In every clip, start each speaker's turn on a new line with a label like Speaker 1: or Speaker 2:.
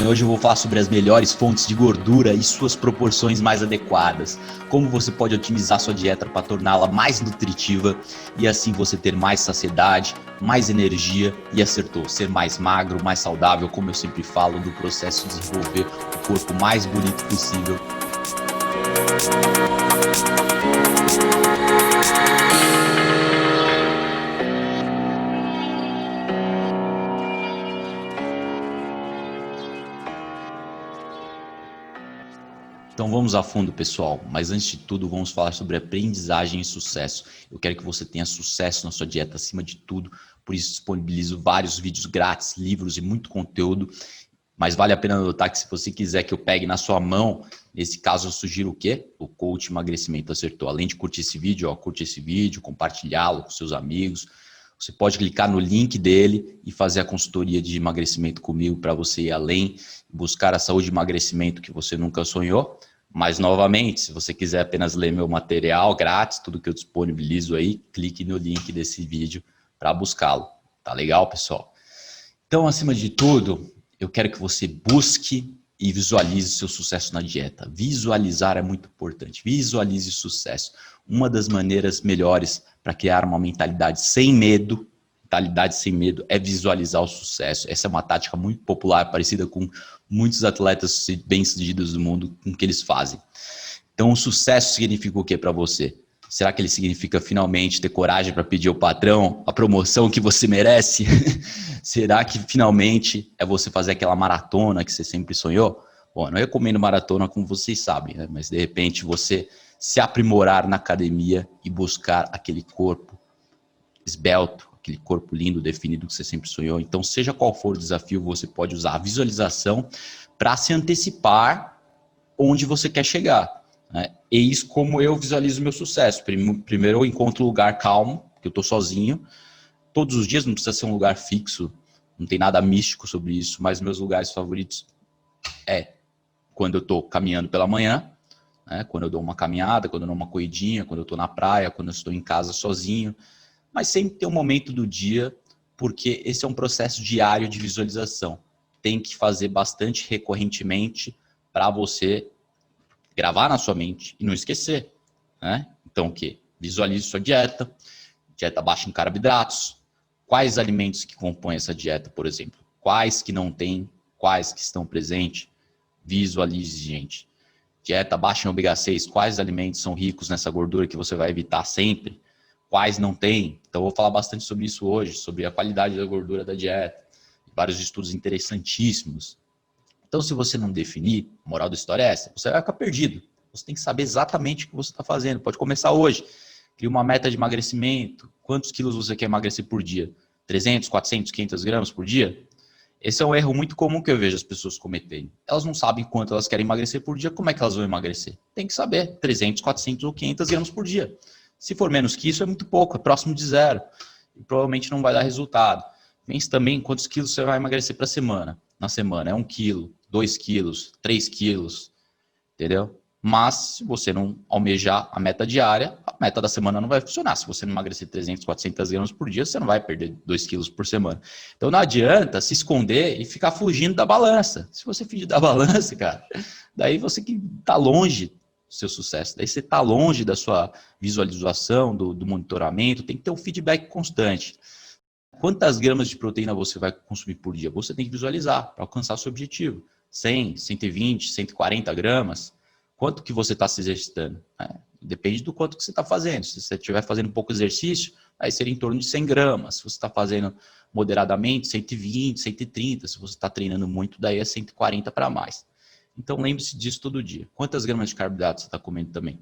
Speaker 1: Hoje eu vou falar sobre as melhores fontes de gordura e suas proporções mais adequadas. Como você pode otimizar sua dieta para torná-la mais nutritiva e assim você ter mais saciedade, mais energia e acertou, ser mais magro, mais saudável, como eu sempre falo, do processo de desenvolver o corpo mais bonito possível. Então vamos a fundo, pessoal, mas antes de tudo vamos falar sobre aprendizagem e sucesso. Eu quero que você tenha sucesso na sua dieta acima de tudo, por isso disponibilizo vários vídeos grátis, livros e muito conteúdo, mas vale a pena notar que se você quiser que eu pegue na sua mão, nesse caso eu sugiro o quê? O Coach Emagrecimento Acertou. Além de curtir esse vídeo, curte esse vídeo, compartilhá-lo com seus amigos. Você pode clicar no link dele e fazer a consultoria de emagrecimento comigo para você ir além, buscar a saúde de emagrecimento que você nunca sonhou. Mas, novamente, se você quiser apenas ler meu material grátis, tudo que eu disponibilizo aí, clique no link desse vídeo para buscá-lo. Tá legal, pessoal? Então, acima de tudo, eu quero que você busque e visualize seu sucesso na dieta. Visualizar é muito importante. Visualize sucesso. Uma das maneiras melhores para criar uma mentalidade sem medo, é visualizar o sucesso. Essa é uma tática muito popular, parecida com muitos atletas bem-sucedidos do mundo, com o que eles fazem. Então, o sucesso significa o que para você? Será que ele significa finalmente ter coragem para pedir ao patrão a promoção que você merece? Será que finalmente é você fazer aquela maratona que você sempre sonhou? Bom, eu não recomendo maratona como vocês sabem, né? Mas de repente você se aprimorar na academia e buscar aquele corpo esbelto, aquele corpo lindo, definido que você sempre sonhou. Então, seja qual for o desafio, você pode usar a visualização para se antecipar onde você quer chegar. Né? Eis como eu visualizo o meu sucesso. Primeiro eu encontro um lugar calmo, porque eu estou sozinho. Todos os dias, não precisa ser um lugar fixo, não tem nada místico sobre isso, mas meus lugares favoritos é quando eu estou caminhando pela manhã, né? Quando eu dou uma caminhada, quando eu dou uma corridinha, quando eu estou na praia, quando eu estou em casa sozinho. Mas sempre tem um momento do dia, porque esse é um processo diário de visualização. Tem que fazer bastante recorrentemente para você gravar na sua mente e não esquecer. Né? Então, o quê? Visualize sua dieta, dieta baixa em carboidratos. Quais alimentos que compõem essa dieta, por exemplo? Quais que não tem, quais que estão presentes? Visualize, gente. Dieta baixa em ômega 6, quais alimentos são ricos nessa gordura que você vai evitar sempre? Quais não tem? Então, eu vou falar bastante sobre isso hoje, sobre a qualidade da gordura da dieta. Vários estudos interessantíssimos. Então, se você não definir, a moral da história é essa, você vai ficar perdido. Você tem que saber exatamente o que você está fazendo. Pode começar hoje. Cria uma meta de emagrecimento. Quantos quilos você quer emagrecer por dia? 300, 400, 500 gramas por dia? Esse é um erro muito comum que eu vejo as pessoas cometerem. Elas não sabem quanto elas querem emagrecer por dia, como é que elas vão emagrecer? Tem que saber, 300, 400 ou 500 gramas por dia. Se for menos que isso, é muito pouco, é próximo de zero. E provavelmente não vai dar resultado. Pense também quantos quilos você vai emagrecer para semana. Na semana, é 1 quilo, 2 quilos, 3 quilos, entendeu? Mas, se você não almejar a meta diária, a meta da semana não vai funcionar. Se você não emagrecer 300, 400 gramas por dia, você não vai perder 2 quilos por semana. Então, não adianta se esconder e ficar fugindo da balança. Se você fugir da balança, cara, daí você que está longe do seu sucesso. Daí você está longe da sua visualização, do monitoramento. Tem que ter um feedback constante. Quantas gramas de proteína você vai consumir por dia? Você tem que visualizar para alcançar o seu objetivo. 100, 120, 140 gramas. Quanto que você está se exercitando? Depende do quanto que você está fazendo. Se você estiver fazendo pouco exercício, aí seria em torno de 100 gramas. Se você está fazendo moderadamente, 120, 130. Se você está treinando muito, daí é 140 para mais. Então, lembre-se disso todo dia. Quantas gramas de carboidrato você está comendo também?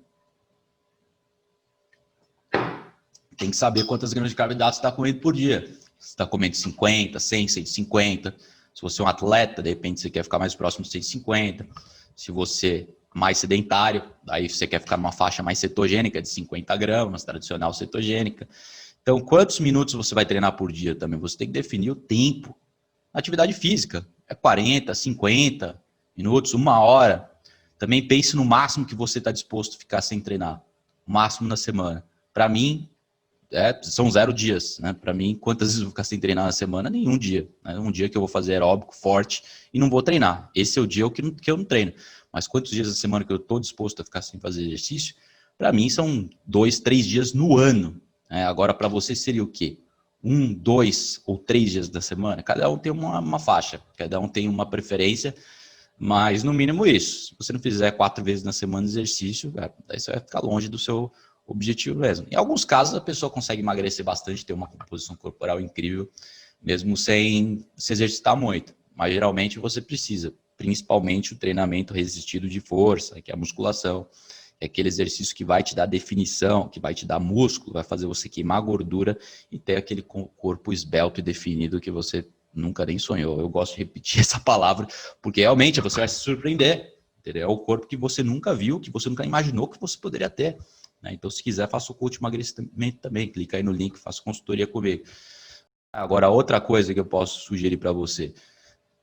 Speaker 1: Tem que saber quantas gramas de carboidrato você está comendo por dia. Você está comendo 50, 100, 150. Se você é um atleta, de repente você quer ficar mais próximo de 150. Se você é mais sedentário, daí você quer ficar numa faixa mais cetogênica, de 50 gramas, tradicional cetogênica. Então, quantos minutos você vai treinar por dia também? Você tem que definir o tempo. A atividade física é 40, 50 minutos, 1 hora. Também pense no máximo que você está disposto a ficar sem treinar. O máximo na semana. Para mim, São 0 dias, né? Para mim, quantas vezes eu vou ficar sem treinar na semana? Nenhum dia. Né? Um dia que eu vou fazer aeróbico forte e não vou treinar. Esse é o dia que eu não treino. Mas quantos dias da semana que eu estou disposto a ficar sem fazer exercício? Para mim, são 2, 3 dias no ano. Né? Agora, para você seria o quê? 1, 2 ou 3 dias da semana? Cada um tem uma faixa, cada um tem uma preferência, mas no mínimo isso. Se você não fizer 4 vezes na semana de exercício, daí você vai ficar longe do seu objetivo mesmo. Em alguns casos, a pessoa consegue emagrecer bastante, ter uma composição corporal incrível, mesmo sem se exercitar muito. Mas geralmente você precisa, principalmente o treinamento resistido de força, que é a musculação, é aquele exercício que vai te dar definição, que vai te dar músculo, vai fazer você queimar gordura e ter aquele corpo esbelto e definido que você nunca nem sonhou. Eu gosto de repetir essa palavra, porque realmente você vai se surpreender. Entendeu? É o corpo que você nunca viu, que você nunca imaginou que você poderia ter. Né? Então, se quiser, faça o coach emagrecimento também. Clica aí no link, faça consultoria comigo. Agora, outra coisa que eu posso sugerir para você.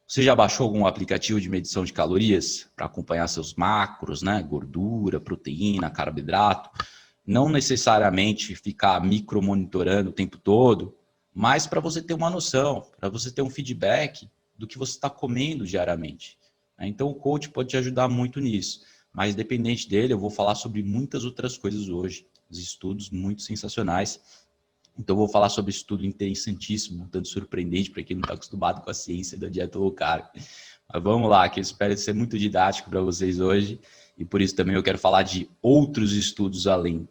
Speaker 1: Você já baixou algum aplicativo de medição de calorias para acompanhar seus macros, né? Gordura, proteína, carboidrato. Não necessariamente ficar micromonitorando o tempo todo, mas para você ter uma noção, para você ter um feedback do que você está comendo diariamente. Então, o coach pode te ajudar muito nisso. Mas, dependente dele, eu vou falar sobre muitas outras coisas hoje. Os estudos muito sensacionais. Então, eu vou falar sobre estudo interessantíssimo, tanto surpreendente para quem não está acostumado com a ciência da dieta low carb. Mas vamos lá, que eu espero ser muito didático para vocês hoje. E por isso também eu quero falar de outros estudos além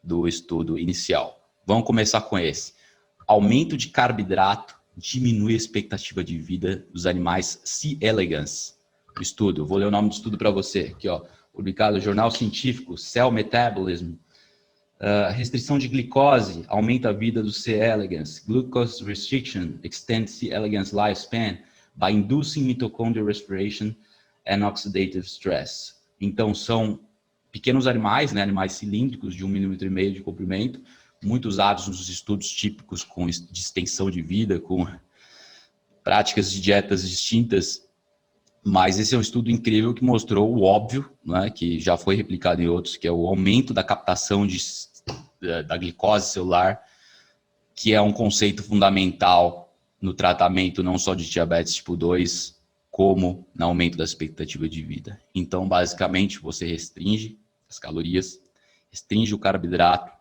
Speaker 1: do estudo inicial. Vamos começar com esse. Aumento de carboidrato diminui a expectativa de vida dos animais C. elegans. O estudo, vou ler o nome do estudo para você. Aqui, ó, publicado no Jornal Científico, Cell Metabolism. Restrição de glicose aumenta a vida do C. elegans. Glucose restriction extends C. elegans lifespan by inducing mitochondrial respiration and oxidative stress. Então, são pequenos animais, né, animais cilíndricos de 1,5 milímetro de comprimento, muito usados nos estudos típicos de extensão de vida, com práticas de dietas distintas. Mas esse é um estudo incrível que mostrou o óbvio, né, que já foi replicado em outros, que é o aumento da captação da glicose celular, que é um conceito fundamental no tratamento não só de diabetes tipo 2, como no aumento da expectativa de vida. Então, basicamente, você restringe as calorias, restringe o carboidrato,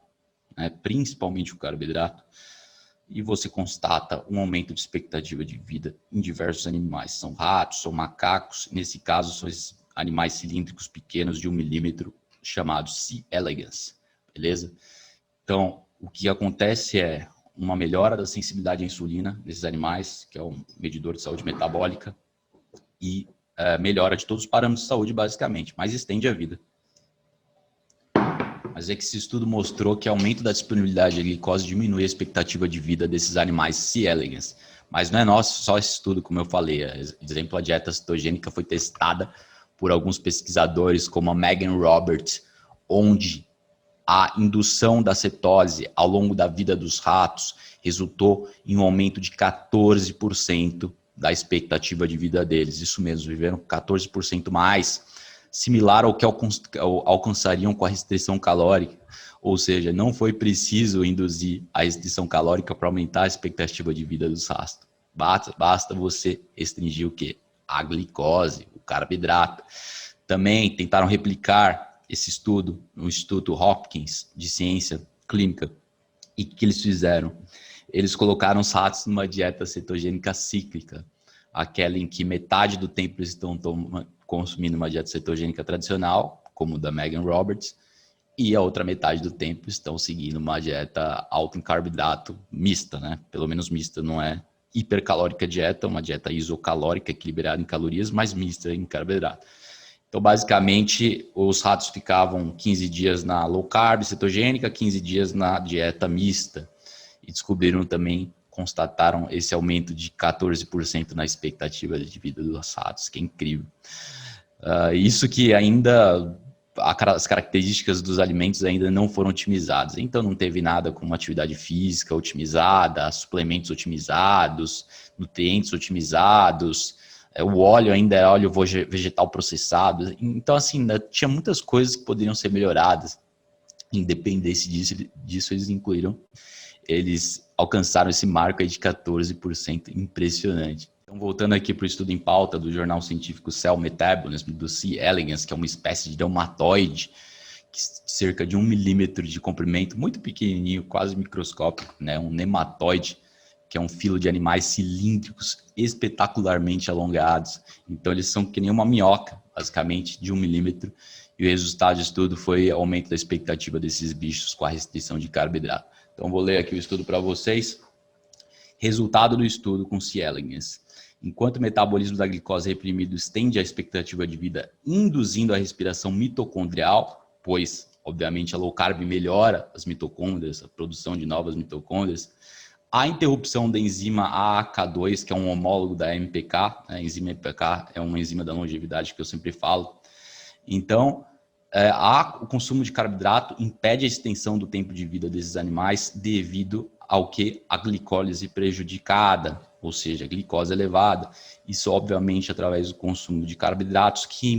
Speaker 1: né, principalmente o carboidrato, e você constata um aumento de expectativa de vida em diversos animais. São ratos, são macacos, nesse caso são esses animais cilíndricos pequenos de 1 milímetro, chamados C. elegans, beleza? Então, o que acontece é uma melhora da sensibilidade à insulina desses animais, que é um medidor de saúde metabólica, e melhora de todos os parâmetros de saúde, basicamente, mas estende a vida. Mas é que esse estudo mostrou que aumento da disponibilidade de glicose diminui a expectativa de vida desses animais C. elegans. Mas não é só esse estudo, como eu falei. Por exemplo, a dieta cetogênica foi testada por alguns pesquisadores, como a Megan Roberts, onde a indução da cetose ao longo da vida dos ratos resultou em um aumento de 14% da expectativa de vida deles. Isso mesmo, viveram 14% mais, similar ao que alcançariam com a restrição calórica. Ou seja, não foi preciso induzir a restrição calórica para aumentar a expectativa de vida dos ratos. Basta você restringir o quê? A glicose, o carboidrato. Também tentaram replicar esse estudo no Instituto Hopkins de Ciência Clínica. E o que eles fizeram? Eles colocaram os ratos numa dieta cetogênica cíclica, aquela em que metade do tempo eles estão consumindo uma dieta cetogênica tradicional, como o da Megan Roberts, e a outra metade do tempo estão seguindo uma dieta alta em carboidrato mista, né? Pelo menos mista, não é hipercalórica dieta, uma dieta isocalórica, equilibrada em calorias, mas mista em carboidrato. Então, basicamente, os ratos ficavam 15 dias na low carb cetogênica, 15 dias na dieta mista. E descobriram também, constataram esse aumento de 14% na expectativa de vida dos ratos, que é incrível. Isso que ainda, as características dos alimentos ainda não foram otimizadas. Então, não teve nada como atividade física otimizada, suplementos otimizados, nutrientes otimizados, o óleo ainda é óleo vegetal processado. Então, assim, tinha muitas coisas que poderiam ser melhoradas. Independente disso eles alcançaram esse marco aí de 14%, impressionante. Então, voltando aqui para o estudo em pauta do jornal científico Cell Metabolism, do C. elegans, que é uma espécie de reumatoide, cerca de 1 milímetro de comprimento, muito pequenininho, quase microscópico, né? Um nematóide, que é um filo de animais cilíndricos espetacularmente alongados. Então, eles são que nem uma minhoca, basicamente, de 1 milímetro. E o resultado do estudo foi aumento da expectativa desses bichos com a restrição de carboidrato. Então, vou ler aqui o estudo para vocês. Resultado do estudo com C. elegans. Enquanto o metabolismo da glicose reprimido estende a expectativa de vida, induzindo a respiração mitocondrial, pois, obviamente, a low carb melhora as mitocôndrias, a produção de novas mitocôndrias, a interrupção da enzima AAK2, que é um homólogo da MPK, a enzima MPK é uma enzima da longevidade que eu sempre falo. Então, o consumo de carboidrato impede a extensão do tempo de vida desses animais devido ao que? A glicólise prejudicada, ou seja, a glicose elevada. Isso, obviamente, através do consumo de carboidratos que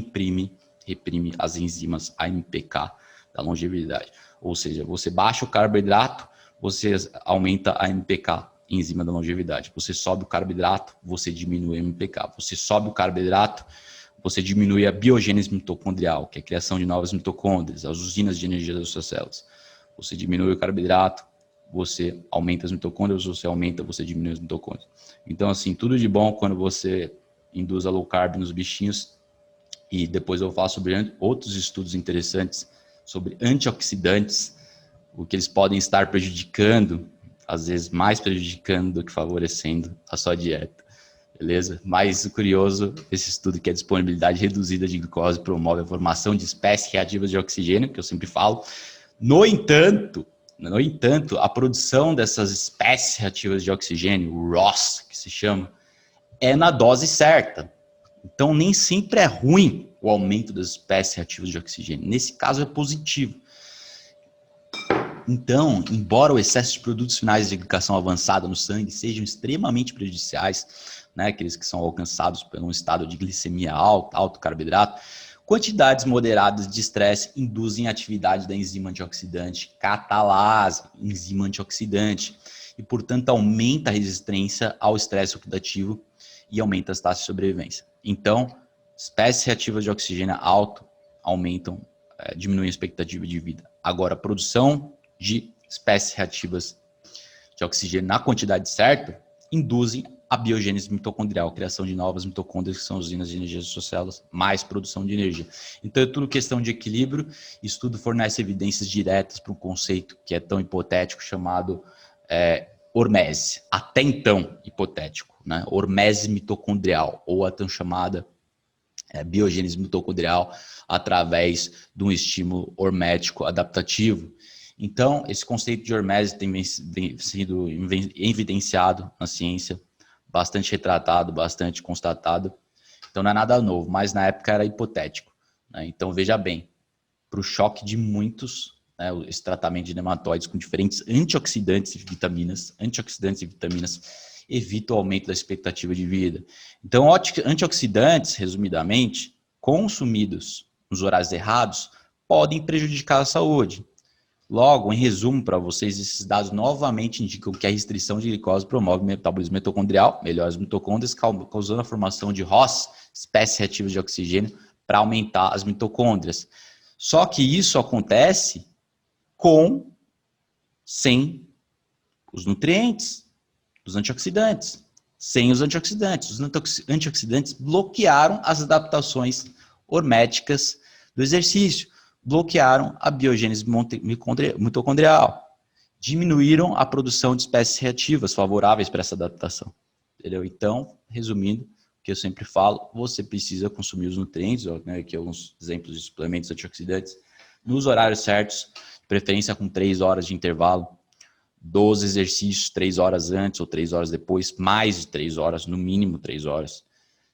Speaker 1: reprime as enzimas AMPK da longevidade. Ou seja, você baixa o carboidrato, você aumenta a MPK, enzima da longevidade. Você sobe o carboidrato, você diminui a MPK. Você sobe o carboidrato, você diminui a biogênese mitocondrial, que é a criação de novas mitocôndrias, as usinas de energia das suas células. Você diminui o carboidrato, você aumenta as mitocôndrias, você diminui as mitocôndrias. Então, assim, tudo de bom quando você induz a low carb nos bichinhos. E depois eu vou falar sobre outros estudos interessantes sobre antioxidantes, o que eles podem estar prejudicando, às vezes mais prejudicando do que favorecendo a sua dieta. Beleza? Mas o curioso, esse estudo que a disponibilidade reduzida de glicose promove a formação de espécies reativas de oxigênio, que eu sempre falo. No entanto, a produção dessas espécies reativas de oxigênio, o ROS, que se chama, é na dose certa. Então, nem sempre é ruim o aumento das espécies reativas de oxigênio. Nesse caso, é positivo. Então, embora o excesso de produtos finais de glicação avançada no sangue sejam extremamente prejudiciais, né, aqueles que são alcançados por um estado de glicemia alta, alto carboidrato, quantidades moderadas de estresse induzem a atividade da enzima antioxidante catalase, enzima antioxidante, e, portanto, aumenta a resistência ao estresse oxidativo e aumenta as taxas de sobrevivência. Então, espécies reativas de oxigênio alto diminuem a expectativa de vida. Agora, a produção de espécies reativas de oxigênio na quantidade certa induzem a biogênese mitocondrial, a criação de novas mitocôndrias, que são usinas de energia das suas células, mais produção de energia. Então, é tudo questão de equilíbrio. Estudo fornece evidências diretas para um conceito que é tão hipotético, chamado hormese. Até então, hipotético, né? Hormese mitocondrial, ou a tão chamada biogênese mitocondrial, através de um estímulo hormético adaptativo. Então, esse conceito de hormese tem sido evidenciado na ciência, bastante retratado, bastante constatado. Então, não é nada novo, mas na época era hipotético, né? Então, veja bem, para o choque de muitos, né, esse tratamento de nematóides com diferentes antioxidantes e vitaminas evita o aumento da expectativa de vida. Então, antioxidantes, resumidamente, consumidos nos horários errados, podem prejudicar a saúde. Logo, em resumo para vocês, esses dados novamente indicam que a restrição de glicose promove o metabolismo mitocondrial, melhora as mitocôndrias, causando a formação de ROS, espécies reativas de oxigênio, para aumentar as mitocôndrias. Só que isso acontece sem os nutrientes, os antioxidantes. Sem os antioxidantes. Os antioxidantes bloquearam as adaptações horméticas do exercício, bloquearam a biogênese mitocondrial, diminuíram a produção de espécies reativas favoráveis para essa adaptação. Entendeu? Então, resumindo, o que eu sempre falo, você precisa consumir os nutrientes, né, aqui alguns exemplos de suplementos antioxidantes, nos horários certos, de preferência com 3 horas de intervalo, 12 exercícios, 3 horas antes ou 3 horas depois, mais de 3 horas, no mínimo 3 horas.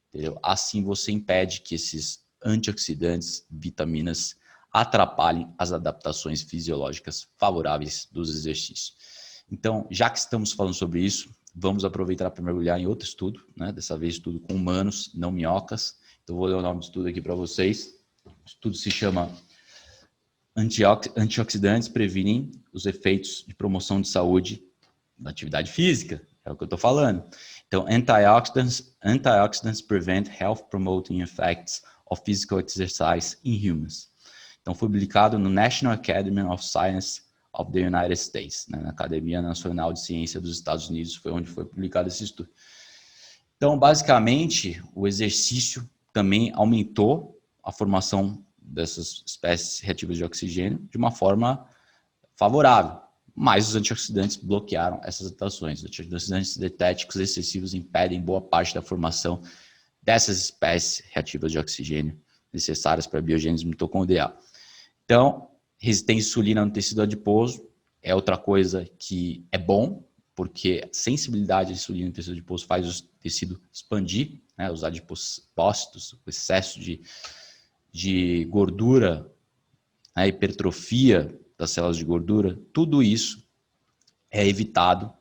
Speaker 1: Entendeu? Assim você impede que esses antioxidantes, vitaminas, atrapalhem as adaptações fisiológicas favoráveis dos exercícios. Então, já que estamos falando sobre isso, vamos aproveitar para mergulhar em outro estudo, né? Dessa vez estudo com humanos, não minhocas. Então, vou ler o nome do estudo aqui para vocês. O estudo se chama Antioxidantes previnem os efeitos de promoção de saúde da atividade física, é o que eu estou falando. Então, antioxidants prevent health-promoting effects of physical exercise in humans. Então, foi publicado no National Academy of Science of the United States, né, na Academia Nacional de Ciência dos Estados Unidos, foi onde foi publicado esse estudo. Então, basicamente, o exercício também aumentou a formação dessas espécies reativas de oxigênio de uma forma favorável, mas os antioxidantes bloquearam essas adaptações. Os antioxidantes sintéticos excessivos impedem boa parte da formação dessas espécies reativas de oxigênio necessárias para a biogênese mitocondrial. Então, resistência à insulina no tecido adiposo é outra coisa que é bom, porque a sensibilidade à insulina no tecido adiposo faz o tecido expandir, né, os adipócitos, o excesso de gordura, a hipertrofia das células de gordura, tudo isso é evitado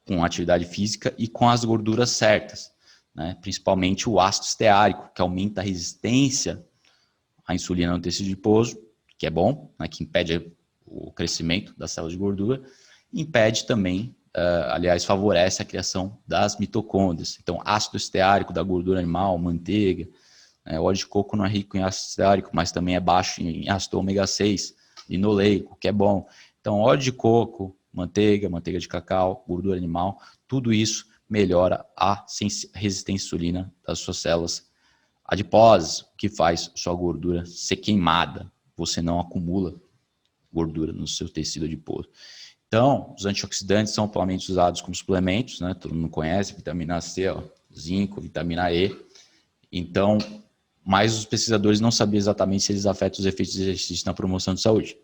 Speaker 1: com a atividade física e com as gorduras certas, né, principalmente o ácido esteárico, que aumenta a resistência à insulina no tecido adiposo, que é bom, né, que impede o crescimento das células de gordura, impede também, aliás, favorece a criação das mitocôndrias. Então, ácido esteárico da gordura animal, manteiga, óleo de coco não é rico em ácido esteárico, mas também é baixo em ácido ômega 6, linoleico, que é bom. Então, óleo de coco, manteiga de cacau, gordura animal, tudo isso melhora a resistência à insulina das suas células adiposas, o que faz sua gordura ser queimada. Você não acumula gordura no seu tecido adiposo. Então, os antioxidantes são amplamente usados como suplementos, né? Todo mundo conhece, vitamina C, ó, zinco, vitamina E. Então, mas os pesquisadores não sabiam exatamente se eles afetam os efeitos do exercício na promoção de saúde.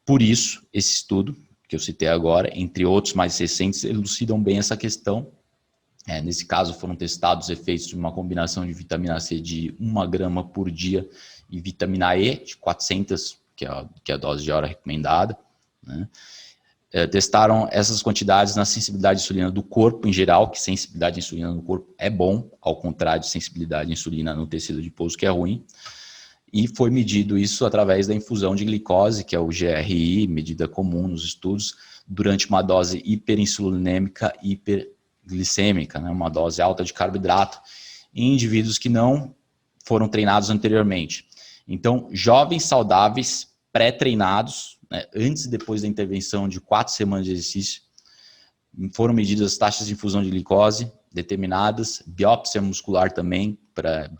Speaker 1: Por isso, esse estudo que eu citei agora, entre outros mais recentes, elucidam bem essa questão. Nesse caso, foram testados os efeitos de uma combinação de vitamina C de 1 grama por dia e vitamina E de 400, que é a dose de hora recomendada, né? Testaram essas quantidades na sensibilidade à insulina do corpo em geral, que sensibilidade à insulina no corpo é bom, ao contrário de sensibilidade à insulina no tecido adiposo, que é ruim. E foi medido isso através da infusão de glicose, que é o GRI, medida comum nos estudos, durante uma dose hiperinsulinêmica e hiperglicêmica, né, uma dose alta de carboidrato, em indivíduos que não foram treinados anteriormente. Então, jovens saudáveis, pré-treinados, né, antes e depois da intervenção de 4 semanas de exercício, foram medidas as taxas de infusão de glicose determinadas, biópsia muscular também, para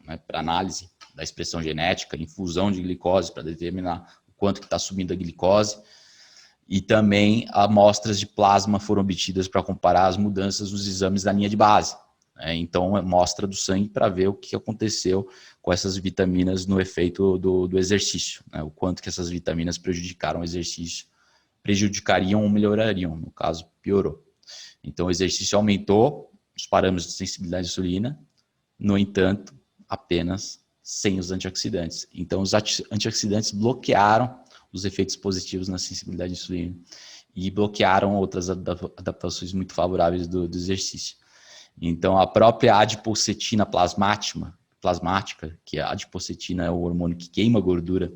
Speaker 1: né, para análise da expressão genética, infusão de glicose para determinar o quanto que está subindo a glicose, e também amostras de plasma foram obtidas para comparar as mudanças dos exames da linha de base. Então, amostra do sangue para ver o que aconteceu com essas vitaminas no efeito do exercício, né? O quanto que essas vitaminas prejudicaram o exercício, prejudicariam ou melhorariam, no caso, piorou. Então, o exercício aumentou os parâmetros de sensibilidade à insulina, no entanto, apenas sem os antioxidantes. Então, os antioxidantes bloquearam os efeitos positivos na sensibilidade à insulina e bloquearam outras adaptações muito favoráveis do exercício. Então, a própria adipocetina plasmática, que a adipocetina é o hormônio que queima gordura,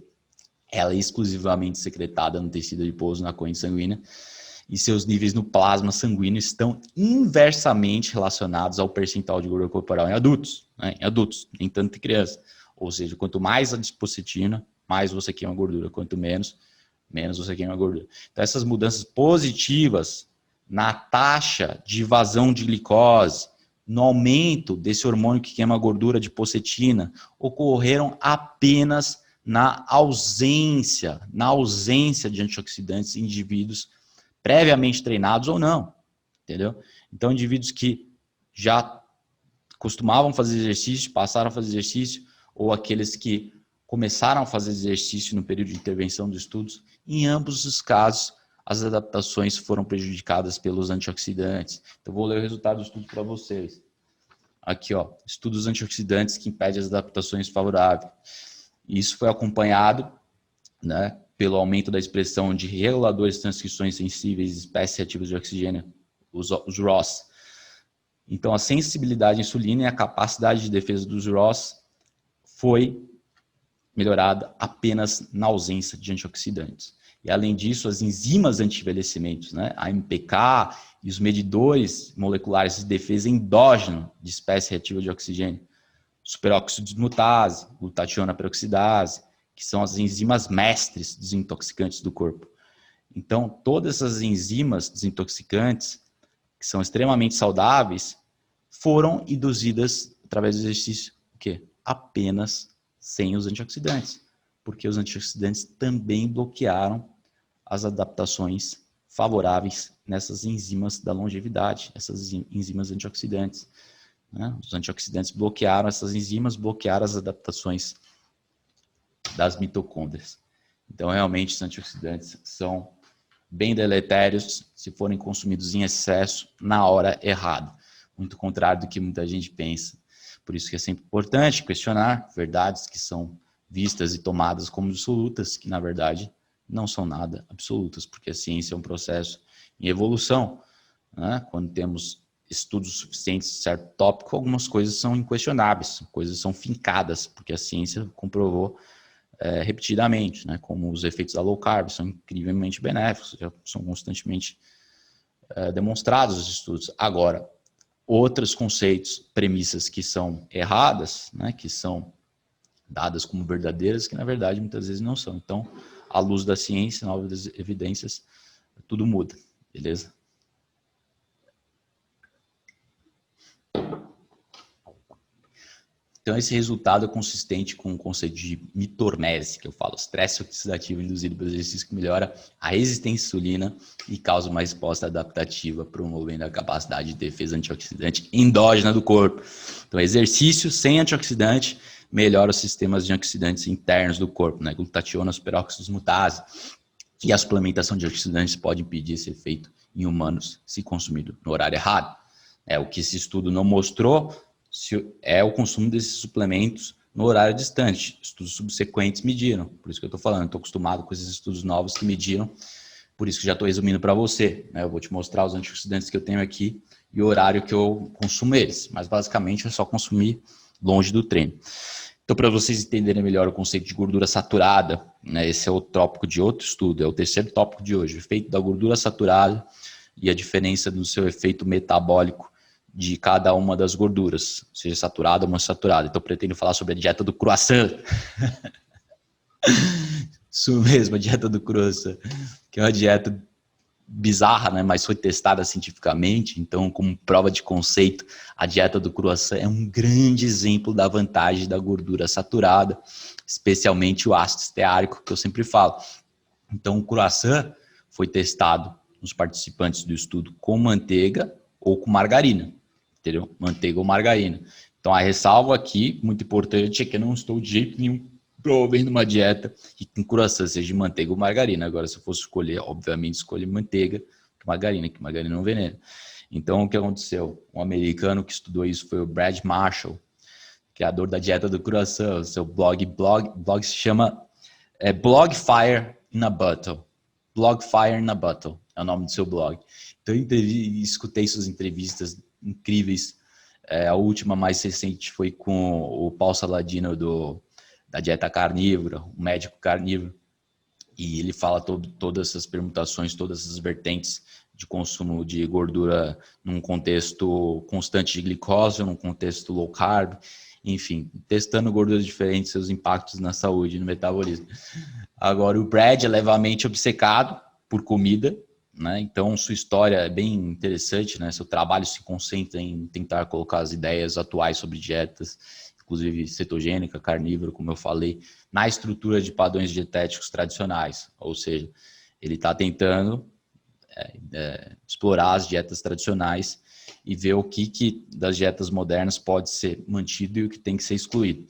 Speaker 1: ela é exclusivamente secretada no tecido adiposo, na corrente sanguínea, e seus níveis no plasma sanguíneo estão inversamente relacionados ao percentual de gordura corporal em adultos, né? Em adultos, nem tanto em criança. Ou seja, quanto mais adipocetina, mais você queima gordura, quanto menos você queima gordura. Então, essas mudanças positivas na taxa de evasão de glicose, no aumento desse hormônio que queima gordura, adipocetina, ocorreram apenas na ausência de antioxidantes em indivíduos previamente treinados ou não, entendeu? Então, indivíduos que já costumavam fazer exercício, passaram a fazer exercício, ou aqueles que começaram a fazer exercício no período de intervenção dos estudos, em ambos os casos, as adaptações foram prejudicadas pelos antioxidantes. Então, vou ler o resultado do estudo para vocês. Aqui, ó, estudos antioxidantes que impedem as adaptações favoráveis. Isso foi acompanhado, né, pelo aumento da expressão de reguladores de transcrições sensíveis de espécies reativas de oxigênio, os ROS. Então, a sensibilidade à insulina e a capacidade de defesa dos ROS foi melhorada apenas na ausência de antioxidantes. E, além disso, as enzimas anti-envelhecimento, né, a MPK e os medidores moleculares de defesa endógeno de espécie reativa de oxigênio, superóxido de dismutase, glutationa peroxidase, que são as enzimas mestres desintoxicantes do corpo. Então, todas essas enzimas desintoxicantes, que são extremamente saudáveis, foram induzidas através do exercício o quê? Apenas sem os antioxidantes, porque os antioxidantes também bloquearam as adaptações favoráveis nessas enzimas da longevidade, essas enzimas antioxidantes. Né? Os antioxidantes bloquearam essas enzimas, bloquearam as adaptações das mitocôndrias. Então, realmente, os antioxidantes são bem deletérios se forem consumidos em excesso na hora errada. Muito contrário do que muita gente pensa. Por isso que é sempre importante questionar verdades que são vistas e tomadas como absolutas, que na verdade não são nada absolutas, porque a ciência é um processo em evolução. Né? Quando temos estudos suficientes de certo tópico, algumas coisas são inquestionáveis, coisas são fincadas, porque a ciência comprovou repetidamente, né? Como os efeitos da low carb são incrivelmente benéficos, já são constantemente demonstrados nos estudos. Agora, outros conceitos, premissas que são erradas, né? Que são dadas como verdadeiras, que na verdade muitas vezes não são. Então, à luz da ciência, novas evidências, tudo muda, beleza? Então, esse resultado é consistente com o conceito de mitormese, que eu falo, estresse oxidativo induzido pelo exercício que melhora a resistência à insulina e causa uma resposta adaptativa, promovendo a capacidade de defesa antioxidante endógena do corpo. Então, exercício sem antioxidante melhora os sistemas de antioxidantes internos do corpo, né? Glutationa, superóxido de dismutase. E a suplementação de antioxidantes pode impedir esse efeito em humanos se consumido no horário errado. O que esse estudo não mostrou é o consumo desses suplementos no horário distante. Estudos subsequentes mediram, por isso que eu estou falando, estou acostumado com esses estudos novos que mediram, por isso que já estou resumindo para você. Eu vou te mostrar os antioxidantes que eu tenho aqui e o horário que eu consumo eles, mas basicamente é só consumir longe do treino. Então, para vocês entenderem melhor o conceito de gordura saturada, né, esse é o tópico de outro estudo, é o terceiro tópico de hoje, o efeito da gordura saturada e a diferença do seu efeito metabólico de cada uma das gorduras, seja saturada ou monoinsaturada. Então, eu pretendo falar sobre a dieta do croissant. Isso mesmo, a dieta do croissant, que é uma dieta bizarra, né? Mas foi testada cientificamente. Então, como prova de conceito, a dieta do croissant é um grande exemplo da vantagem da gordura saturada, especialmente o ácido esteárico, que eu sempre falo. Então, o croissant foi testado nos participantes do estudo com manteiga ou com margarina. Entendeu? Manteiga ou margarina. Então, a ressalva aqui, muito importante, é que eu não estou de jeito nenhum promovendo uma dieta que com croissant seja de manteiga ou margarina. Agora, se eu fosse escolher, obviamente, escolher manteiga que margarina não veneno. Então, o que aconteceu? Um americano que estudou isso foi o Brad Marshall, criador da dieta do croissant. O seu blog se chama Blog Fire in a Bottle. Blog Fire in a Bottle é o nome do seu blog. Então, eu escutei suas entrevistas incríveis. A última mais recente foi com o Paul Saladino da dieta carnívora, um médico carnívoro, e ele fala todas essas permutações, todas essas vertentes de consumo de gordura num contexto constante de glicose, num contexto low carb, enfim, testando gorduras diferentes, seus impactos na saúde e no metabolismo. Agora, o Brad é levemente obcecado por comida, né? Então, sua história é bem interessante, né? Seu trabalho se concentra em tentar colocar as ideias atuais sobre dietas, inclusive cetogênica, carnívora, como eu falei, na estrutura de padrões dietéticos tradicionais. Ou seja, ele está tentando explorar as dietas tradicionais e ver o que das dietas modernas pode ser mantido e o que tem que ser excluído.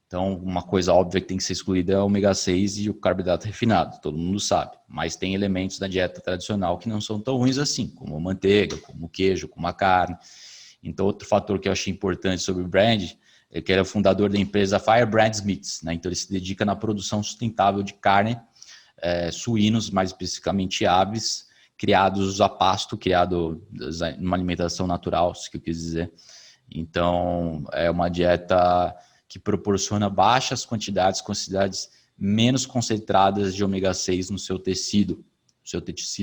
Speaker 1: Então, uma coisa óbvia que tem que ser excluída é o ômega 6 e o carboidrato refinado, todo mundo sabe. Mas tem elementos da dieta tradicional que não são tão ruins assim, como a manteiga, como o queijo, como a carne. Então, outro fator que eu achei importante sobre o Brad é que ele é o fundador da empresa Firebrand Meats, né? Então, ele se dedica na produção sustentável de carne, suínos, mais especificamente aves, criados a pasto, criado numa alimentação natural, isso que eu quis dizer. Então, é uma dieta que proporciona baixas quantidades menos concentradas de ômega 6 no seu tecido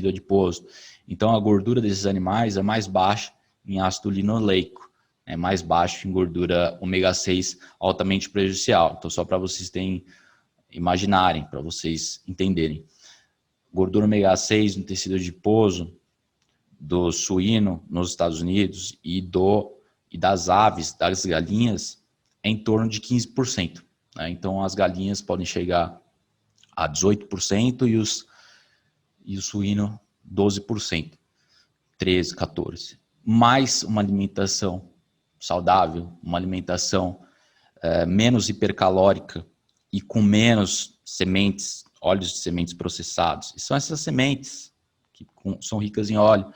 Speaker 1: adiposo. Então, a gordura desses animais é mais baixa em ácido linoleico, é mais baixo em gordura ômega 6 altamente prejudicial. Então, só para vocês imaginarem, para vocês entenderem. Gordura ômega 6 no tecido adiposo do suíno nos Estados Unidos e das aves, das galinhas, é em torno de 15%. Né? Então, as galinhas podem chegar a 18% e o suíno 12%, 13%, 14%. Mais uma alimentação saudável, uma alimentação menos hipercalórica e com menos sementes, óleos de sementes processados. E são essas sementes que são ricas em óleo,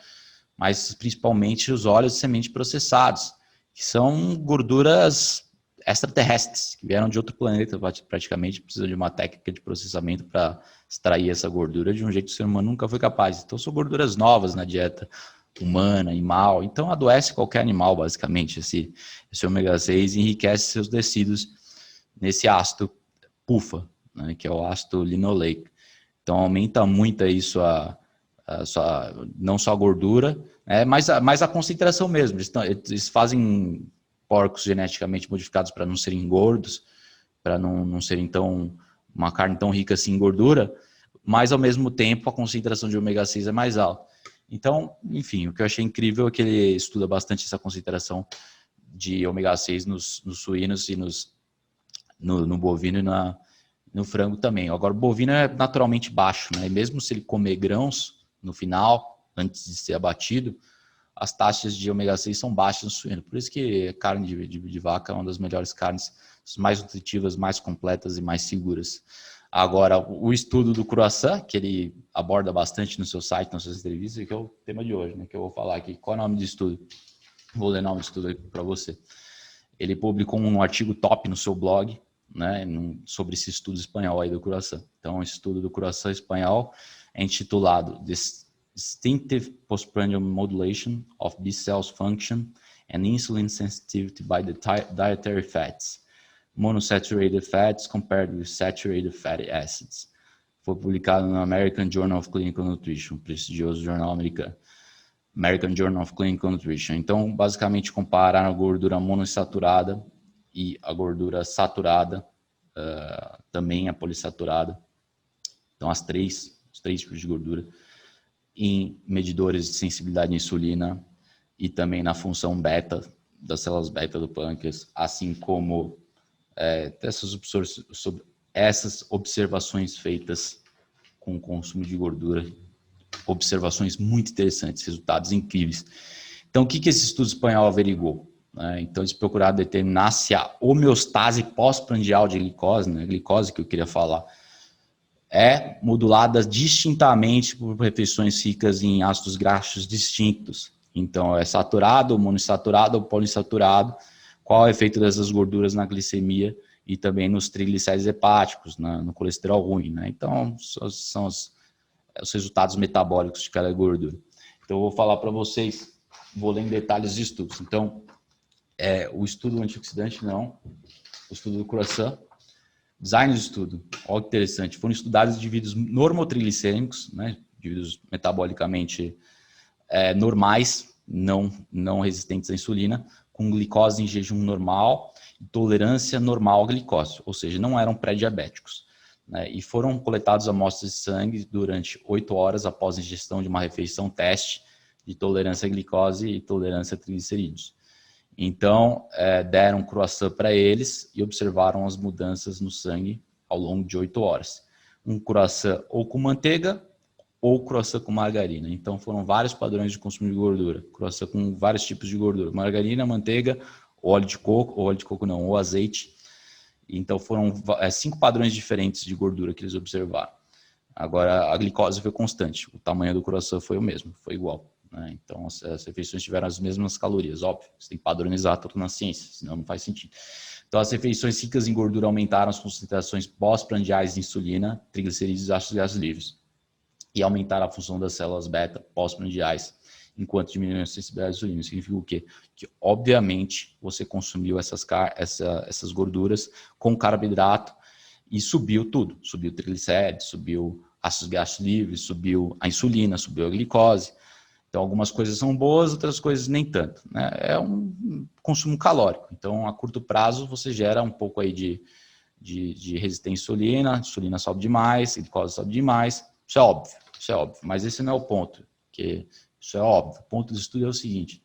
Speaker 1: mas principalmente os óleos de semente processados, que são gorduras extraterrestres, que vieram de outro planeta, praticamente precisa de uma técnica de processamento para extrair essa gordura de um jeito que o ser humano nunca foi capaz. Então são gorduras novas na dieta humana, animal, então adoece qualquer animal, basicamente, esse ômega 6 enriquece seus tecidos nesse ácido PUFA, né, que é o ácido linoleico. Então aumenta muito isso não só a gordura, mas a concentração mesmo. Eles fazem porcos geneticamente modificados para não serem gordos, para não serem uma carne tão rica assim em gordura, mas ao mesmo tempo a concentração de ômega 6 é mais alta. Então, enfim, o que eu achei incrível é que ele estuda bastante essa concentração de ômega 6 nos suínos e no bovino e no frango também. Agora, o bovino é naturalmente baixo, né? E mesmo se ele comer grãos no final, antes de ser abatido, as taxas de ômega 6 são baixas no suíno. Por isso que a carne de vaca é uma das melhores carnes, mais nutritivas, mais completas e mais seguras. Agora, o estudo do croissant, que ele aborda bastante no seu site, nas suas entrevistas, que é o tema de hoje, né, que eu vou falar aqui. Qual é o nome do estudo? Vou ler o nome do estudo aí para você. Ele publicou um artigo top no seu blog, né, sobre esse estudo espanhol aí do croissant. Então, o estudo do croissant espanhol é intitulado Distinctive Postprandial Modulation of B cells Function and Insulin Sensitivity by the Dietary Fats, Monosaturated Fats Compared with Saturated Fatty Acids. Foi publicado no American Journal of Clinical Nutrition, um prestigioso jornal americano. American Journal of Clinical Nutrition. Então, basicamente, compararam a gordura monoinsaturada e a gordura saturada, também a polissaturada. Então, os três tipos de gordura, em medidores de sensibilidade à insulina e também na função beta, das células beta do pâncreas, assim como essas observações feitas com o consumo de gordura, observações muito interessantes, resultados incríveis. Então, o que esse estudo espanhol averigou? Então, eles procuraram determinar se a homeostase pós-prandial de glicose, né, a glicose que eu queria falar, é modulada distintamente por refeições ricas em ácidos graxos distintos. Então, é saturado, monoinsaturado ou poliinsaturado, qual é o efeito dessas gorduras na glicemia e também nos triglicéridos hepáticos, no colesterol ruim. Né? Então, são os resultados metabólicos de cada gordura. Então, eu vou falar para vocês, vou ler em detalhes os estudos. Então, o estudo do antioxidante, não, o estudo do croissant, design do estudo, olha que interessante, foram estudados indivíduos normotriglicêmicos, né, indivíduos metabolicamente normais, não resistentes à insulina, com glicose em jejum normal e tolerância normal à glicose, ou seja, não eram pré-diabéticos. Né, e foram coletadas amostras de sangue durante 8 horas após a ingestão de uma refeição teste de tolerância à glicose e tolerância a triglicerídeos. Então, deram croissant para eles e observaram as mudanças no sangue ao longo de 8 horas. Um croissant ou com manteiga ou croissant com margarina. Então, foram vários padrões de consumo de gordura. Croissant com vários tipos de gordura. Margarina, manteiga, óleo de coco não, ou azeite. Então, foram 5 padrões diferentes de gordura que eles observaram. Agora, a glicose foi constante. O tamanho do croissant foi o mesmo, foi igual. Então, as refeições tiveram as mesmas calorias, óbvio. Você tem que padronizar tudo na ciência, senão não faz sentido. Então, as refeições ricas em gordura aumentaram as concentrações pós-prandiais de insulina, triglicerídeos e ácidos graxos livres. E aumentaram a função das células beta pós-prandiais enquanto diminuiu a sensibilidade à insulina. Significa o quê? Que, obviamente, você consumiu essas gorduras com carboidrato e subiu tudo. Subiu o triglicérides, subiu ácidos graxos livres, subiu a insulina, subiu a glicose. Então, algumas coisas são boas, outras coisas nem tanto, né? É um consumo calórico. Então, a curto prazo, você gera um pouco aí de resistência à insulina sobe demais, glicose sobe demais. Isso é óbvio. Mas esse não é o ponto, porque isso é óbvio. O ponto do estudo é o seguinte.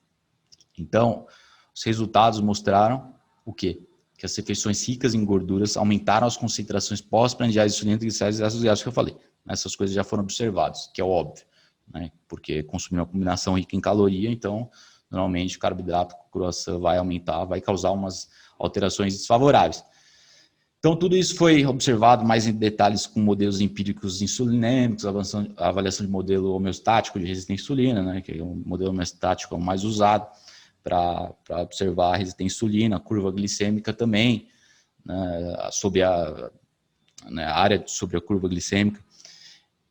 Speaker 1: Então, os resultados mostraram o quê? Que as refeições ricas em gorduras aumentaram as concentrações pós-prandiais de insulina, triglicérides e ácidos graxos que eu falei. Essas coisas já foram observadas, que é óbvio, né? Porque consumir uma combinação rica em caloria, então, normalmente o carboidrato com croissant vai aumentar, vai causar umas alterações desfavoráveis. Então, tudo isso foi observado mais em detalhes com modelos empíricos insulinêmicos, a avaliação de modelo homeostático de resistência à insulina, né, que é o modelo homeostático mais usado para observar a resistência à insulina, a curva glicêmica também, né, sobre a área sobre a curva glicêmica.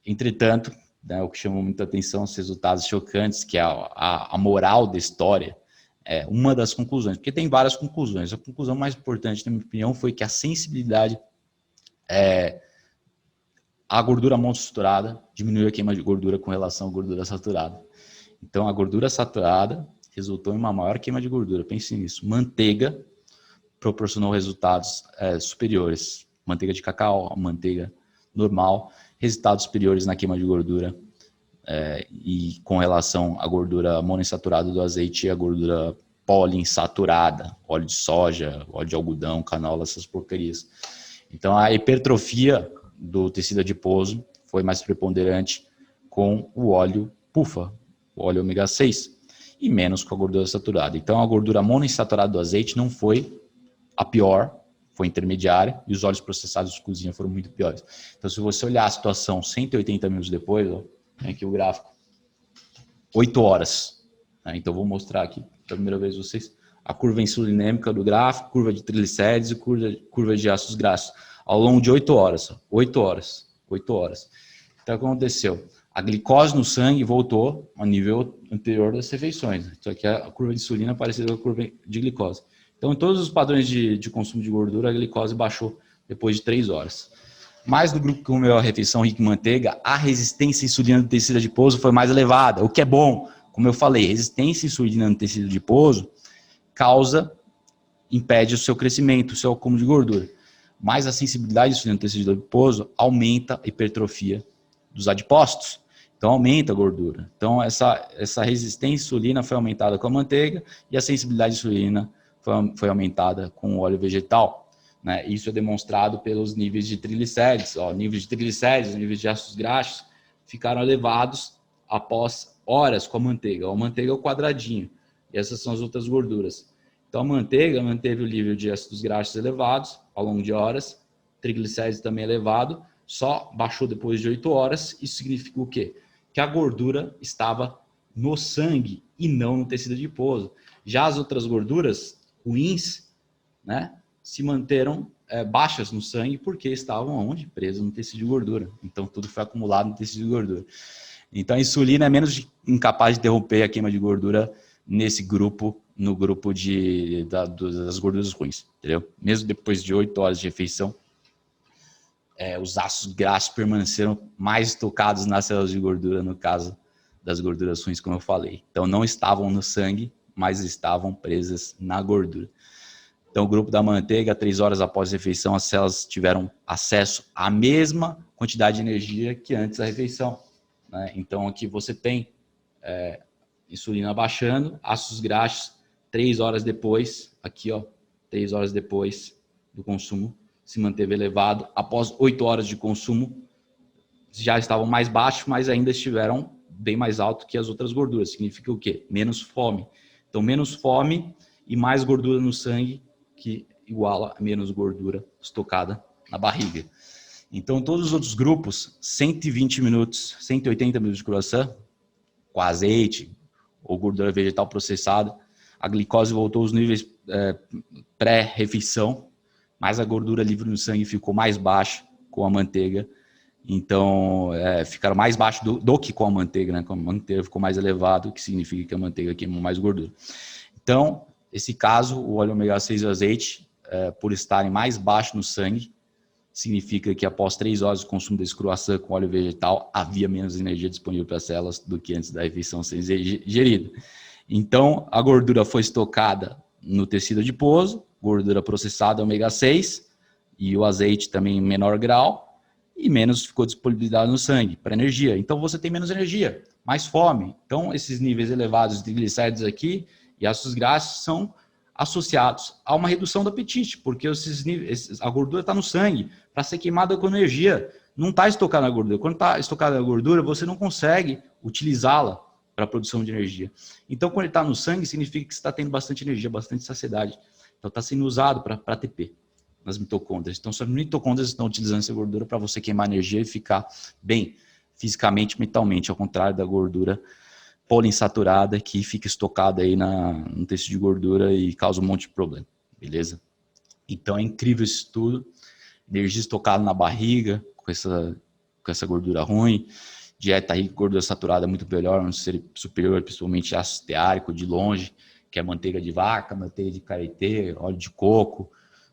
Speaker 1: Entretanto, né, o que chamou muita atenção são os resultados chocantes, que é a moral da história, é uma das conclusões, porque tem várias conclusões. A conclusão mais importante, na minha opinião, foi que a sensibilidade à gordura monoinsaturada diminuiu a queima de gordura com relação à gordura saturada. Então, a gordura saturada resultou em uma maior queima de gordura. Pense nisso. Manteiga proporcionou resultados superiores. Manteiga de cacau, manteiga normal, resultados superiores na queima de gordura. E com relação à gordura monoinsaturada do azeite e a gordura poliinsaturada, óleo de soja, óleo de algodão, canola, essas porcarias. Então, a hipertrofia do tecido adiposo foi mais preponderante com o óleo PUFA, o óleo ômega 6, e menos com a gordura saturada. Então, a gordura monoinsaturada do azeite não foi a pior, foi intermediária, e os óleos processados de cozinha foram muito piores. Então, se você olhar a situação 180 minutos depois, ó, tem aqui o gráfico, 8 horas. Né? Então, vou mostrar aqui pela primeira vez vocês a curva insulinêmica do gráfico, curva de triglicérides e curva de ácidos graxos, ao longo de 8 horas. 8 horas. 8 horas. Então, o que aconteceu? A glicose no sangue voltou ao nível anterior das refeições. Isso aqui é a curva de insulina parecida com a curva de glicose. Então, em todos os padrões de consumo de gordura, a glicose baixou depois de 3 horas. Mas no grupo que comeu a refeição rica em manteiga, a resistência à insulina do tecido adiposo foi mais elevada, o que é bom. Como eu falei, resistência à insulina no tecido adiposo impede o seu crescimento, o seu acúmulo de gordura. Mas a sensibilidade à insulina no tecido adiposo aumenta a hipertrofia dos adipócitos. Então, aumenta a gordura. Então, essa resistência à insulina foi aumentada com a manteiga e a sensibilidade à insulina foi aumentada com o óleo vegetal. Né? Isso é demonstrado pelos níveis de triglicérides. Níveis de triglicérides, níveis de ácidos graxos ficaram elevados após horas com a manteiga. A manteiga é o quadradinho e essas são as outras gorduras. Então, a manteiga manteve o nível de ácidos graxos elevados ao longo de horas, triglicérides também elevado, só baixou depois de 8 horas. Isso significa o quê? Que a gordura estava no sangue e não no tecido adiposo. Já as outras gorduras ruins, né, se manteram baixas no sangue porque estavam onde? Presas no tecido de gordura. Então, tudo foi acumulado no tecido de gordura. Então, a insulina é menos incapaz de interromper a queima de gordura nesse grupo, no grupo das gorduras ruins, entendeu? Mesmo depois de 8 horas de refeição, os ácidos graxos permaneceram mais estocados nas células de gordura, no caso das gorduras ruins, como eu falei. Então, não estavam no sangue, mas estavam presas na gordura. Então, o grupo da manteiga, 3 horas após a refeição, as células tiveram acesso à mesma quantidade de energia que antes da refeição. Né? Então, aqui você tem insulina baixando, ácidos graxos, 3 horas depois, aqui, 3 horas depois do consumo, se manteve elevado. Após 8 horas de consumo, já estavam mais baixos, mas ainda estiveram bem mais alto que as outras gorduras. Significa o quê? Menos fome. Então, menos fome e mais gordura no sangue, que iguala a menos gordura estocada na barriga. Então, todos os outros grupos, 120 minutos, 180 minutos de croissant, com azeite ou gordura vegetal processada, a glicose voltou aos níveis pré-refeição, mas a gordura livre no sangue ficou mais baixa com a manteiga Então, ficaram mais baixo do que com a manteiga, né? Com a manteiga ficou mais elevado, o que significa que a manteiga queimou mais gordura. Então, esse caso, o óleo ômega 6 e o azeite, por estarem mais baixo no sangue, significa que após 3 horas de consumo desse croissant com óleo vegetal, havia menos energia disponível para as células do que antes da refeição ser ingerida. Então, a gordura foi estocada no tecido adiposo, gordura processada ômega 6 e o azeite também em menor grau, e menos ficou disponibilidade no sangue para energia. Então, você tem menos energia, mais fome. Então, esses níveis elevados de triglicéridos aqui e ácidos graxos são associados a uma redução do apetite, porque a gordura está no sangue para ser queimada com energia, não está estocada na gordura. Quando está estocada na gordura, você não consegue utilizá-la para a produção de energia. Então, quando ele está no sangue, significa que você está tendo bastante energia, bastante saciedade. Então, está sendo usado para ATP nas mitocôndrias. Então, as mitocôndrias estão utilizando essa gordura para você queimar energia e ficar bem fisicamente, mentalmente, ao contrário da gordura poliinsaturada que fica estocada aí no tecido de gordura e causa um monte de problema, beleza? Então, é incrível esse estudo. Energia estocada na barriga, com essa gordura ruim. Dieta rica em gordura saturada é muito melhor, um ser superior, principalmente ácido esteárico, de longe, que é manteiga de vaca, manteiga de karité, óleo de coco.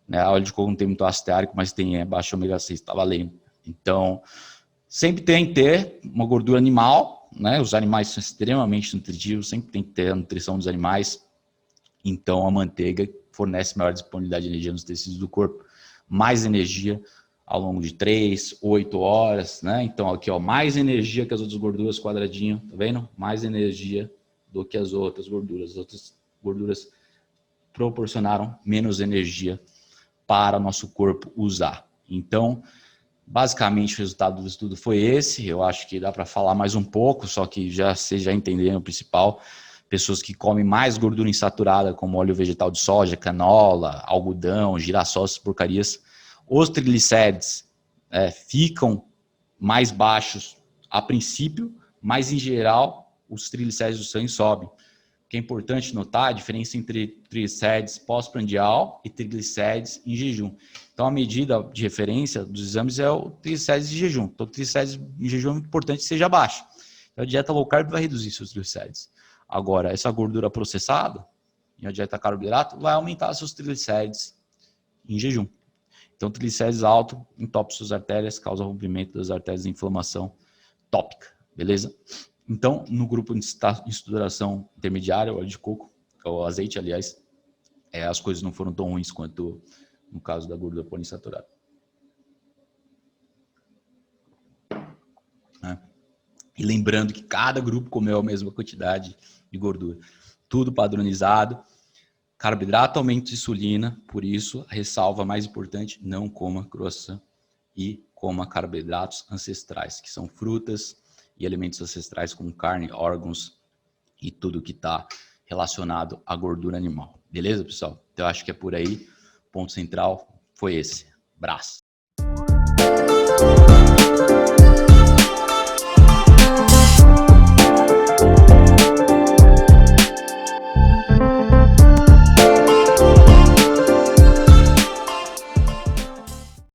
Speaker 1: Né? Óleo de coco não tem muito ácido esteárico, mas tem baixo ômega 6, tá valendo. Então, sempre tem que ter uma gordura animal, né? Os animais são extremamente nutritivos, sempre tem que ter a nutrição dos animais. Então, a manteiga fornece maior disponibilidade de energia nos tecidos do corpo, mais energia ao longo de 3, 8 horas, né? Então, aqui, ó, mais energia que as outras gorduras, quadradinho, tá vendo? Mais energia do que as outras gorduras. As outras gorduras proporcionaram menos energia para o nosso corpo usar. Então, basicamente, o resultado do estudo foi esse. Eu acho que dá para falar mais um pouco, só que vocês já entenderam o principal. Pessoas que comem mais gordura insaturada, como óleo vegetal de soja, canola, algodão, girassol, essas porcarias, os triglicérides ficam mais baixos a princípio, mas em geral os triglicéridos do sangue sobem. O que é importante notar a diferença entre triglicérides pós-prandial e triglicérides em jejum. Então, a medida de referência dos exames é o triglicérides de jejum. Então, o triglicérides em jejum é muito importante que seja baixo. Então, a dieta low carb vai reduzir seus triglicérides. Agora, essa gordura processada, e a dieta carboidrato, vai aumentar seus triglicérides em jejum. Então, triglicérides alto entope suas artérias, causa rompimento das artérias e inflamação tópica, beleza? Então, no grupo de estruturação intermediária, o óleo de coco, o azeite, aliás, as coisas não foram tão ruins quanto no caso da gordura poliinsaturada. E lembrando que cada grupo comeu a mesma quantidade de gordura. Tudo padronizado. Carboidrato aumenta de insulina, por isso, a ressalva mais importante, não coma croissant e coma carboidratos ancestrais, que são frutas e alimentos ancestrais como carne, órgãos e tudo que está relacionado à gordura animal. Beleza, pessoal? Então, eu acho que é por aí. O ponto central foi esse. Abraço.